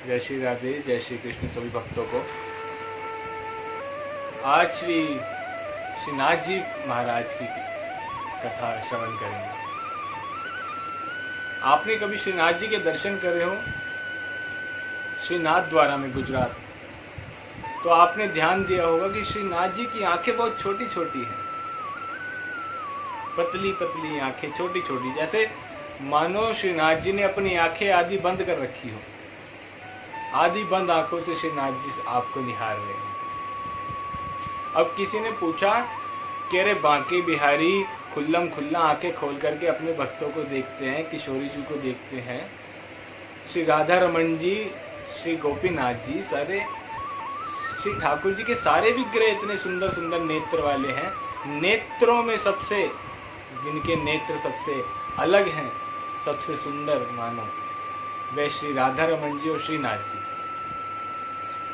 जय श्री राधे, जय श्री कृष्ण सभी भक्तों को। आज श्रीनाथ जी महाराज की कथा श्रवण करेंगे। आपने कभी श्रीनाथ जी के दर्शन करे हो श्रीनाथ द्वारा में गुजरात, तो आपने ध्यान दिया होगा कि श्रीनाथ जी की आंखें बहुत छोटी छोटी हैं, पतली पतली आंखें, छोटी छोटी, जैसे मानो श्रीनाथ जी ने अपनी आंखें आधी बंद कर रखी हो। आधी बंद आंखों से श्रीनाथ जी आपको निहार रहे हैं। अब किसी ने पूछा कि अरे बांके बिहारी खुल्लम खुल्ला आंखें खोल करके अपने भक्तों को देखते हैं, किशोरी जी को देखते हैं, श्री राधा रमन जी, श्री गोपीनाथ जी, सारे श्री ठाकुर जी के सारे विग्रह इतने सुंदर सुंदर नेत्र वाले हैं। नेत्रों में सबसे, जिनके नेत्र सबसे अलग हैं, सबसे सुंदर मानो वे श्री राधा रमन जी और श्रीनाथ जी।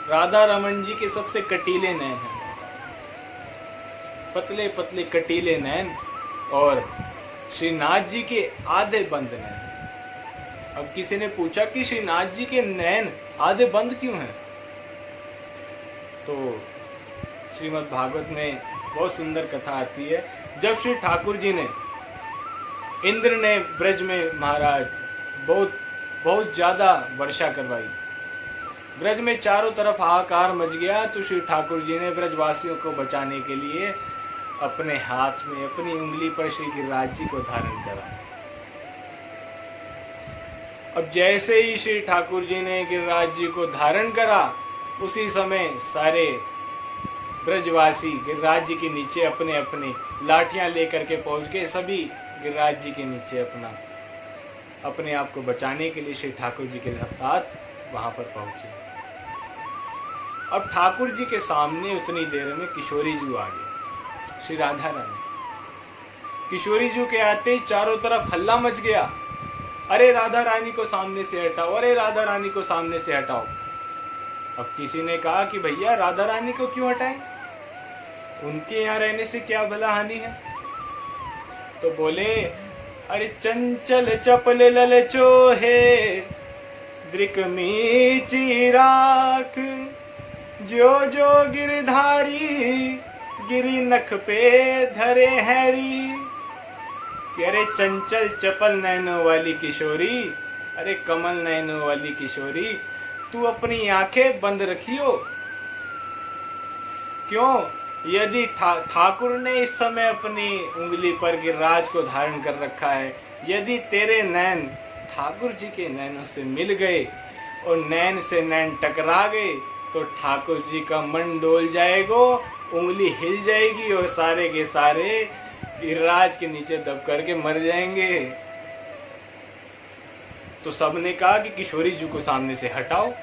राधा रमन जी के सबसे कटीले नैन हैं, पतले पतले कटीले नैन, और श्रीनाथ जी के आधे बंद नैन। अब किसी ने पूछा कि श्रीनाथ जी के नैन आधे बंद क्यों हैं? तो श्रीमद् भागवत में बहुत सुंदर कथा आती है। जब श्री ठाकुर जी ने, इंद्र ने ब्रज में महाराज बहुत ज्यादा वर्षा करवाई, ब्रज में चारों तरफ हाहाकार मच गया, तो श्री ठाकुर जी ने ब्रजवासियों को बचाने के लिए अपने हाथ में, अपनी उंगली पर श्री गिरिराज जी को धारण करा। अब जैसे ही श्री ठाकुर जी ने गिरिराज जी को धारण करा, उसी समय सारे ब्रजवासी गिरिराज जी के नीचे अपने अपने लाठियां लेकर के पहुंच गए। सभी गिरिराज जी के नीचे अपने आप को बचाने के लिए श्री ठाकुर जी के साथ वहां पर पहुंचे। अब ठाकुर जी के सामने उतनी देर में किशोरी जी आ गई, श्री राधा रानी। किशोरी जी के आते ही चारों तरफ हल्ला मच गया, अरे राधा रानी को सामने से हटाओ, अरे राधा रानी को सामने से हटाओ। अब किसी ने कहा कि भैया राधा रानी को क्यों हटाएं, उनके यहाँ रहने से क्या भला हानि है? तो बोले, अरे चंचल चपल ललचो है, दृक मीची राख, जो जो गिरधारी गिरी नख पे धरे हैरी। कि अरे चंचल चपल नैनों वाली किशोरी, अरे कमल नैनों वाली किशोरी, तू अपनी आंखें बंद रखियो। क्यों? यदि ठाकुर ने इस समय अपनी उंगली पर गिरिराज को धारण कर रखा है, यदि तेरे नैन ठाकुर जी के नैनों से मिल गए और नैन से नैन टकरा गए, तो ठाकुर जी का मन डोल जाएगा, उंगली हिल जाएगी और सारे के सारे गिरिराज के नीचे दब करके मर जाएंगे। तो सबने कहा कि किशोरी जी को सामने से हटाओ।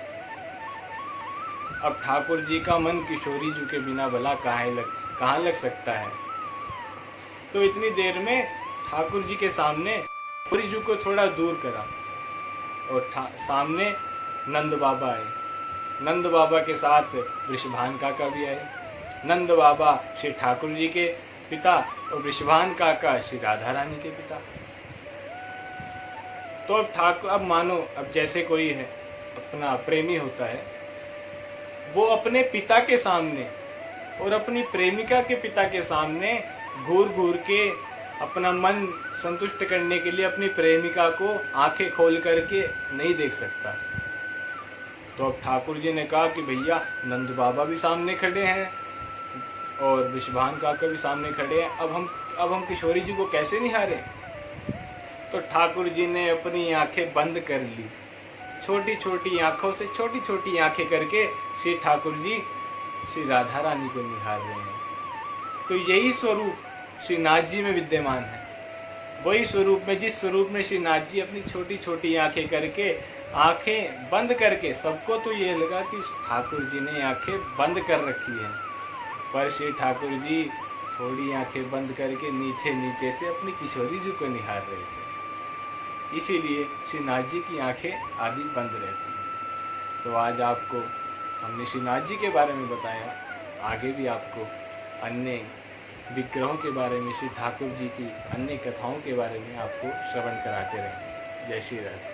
अब ठाकुर जी का मन किशोरी जी के बिना भला कहाँ लग सकता है? तो इतनी देर में ठाकुर जी के सामने किशोरी जी को थोड़ा दूर करा और सामने नंद बाबा आए। नंद बाबा के साथ वृषभान काका भी आए। नंद बाबा श्री ठाकुर जी के पिता और वृषभान काका श्री राधा रानी के पिता। तो अब मानो, अब जैसे कोई है अपना प्रेमी होता है, वो अपने पिता के सामने और अपनी प्रेमिका के पिता के सामने घूर घूर के अपना मन संतुष्ट करने के लिए अपनी प्रेमिका को आंखें खोल करके नहीं देख सकता। तो अब ठाकुर जी ने कहा कि भैया नंद बाबा भी सामने खड़े हैं और वृषभान काका भी सामने खड़े हैं, अब हम किशोरी जी को कैसे निहारें? तो ठाकुर जी ने अपनी आंखें बंद कर ली, छोटी छोटी आंखों से छोटी छोटी आंखें करके श्री ठाकुर जी श्री राधा रानी को निहार रहे हैं। तो यही स्वरूप श्रीनाथ जी में विद्यमान है, वही स्वरूप में, जिस स्वरूप में श्रीनाथ जी अपनी छोटी छोटी आंखें करके, आंखें बंद करके, सबको तो ये लगा कि ठाकुर जी ने आंखें बंद कर रखी है, पर श्री ठाकुर जी थोड़ी आंखें बंद करके नीचे नीचे से अपनी किशोरी जी को निहार रहे थे। इसीलिए श्रीनाथ जी की आंखें आधी बंद रहती हैं। तो आज आपको हमने श्रीनाथ जी के बारे में बताया, आगे भी आपको अन्य विग्रहों के बारे में, श्री ठाकुर जी की अन्य कथाओं के बारे में आपको श्रवण कराते रहेंगे। जय श्री राधे।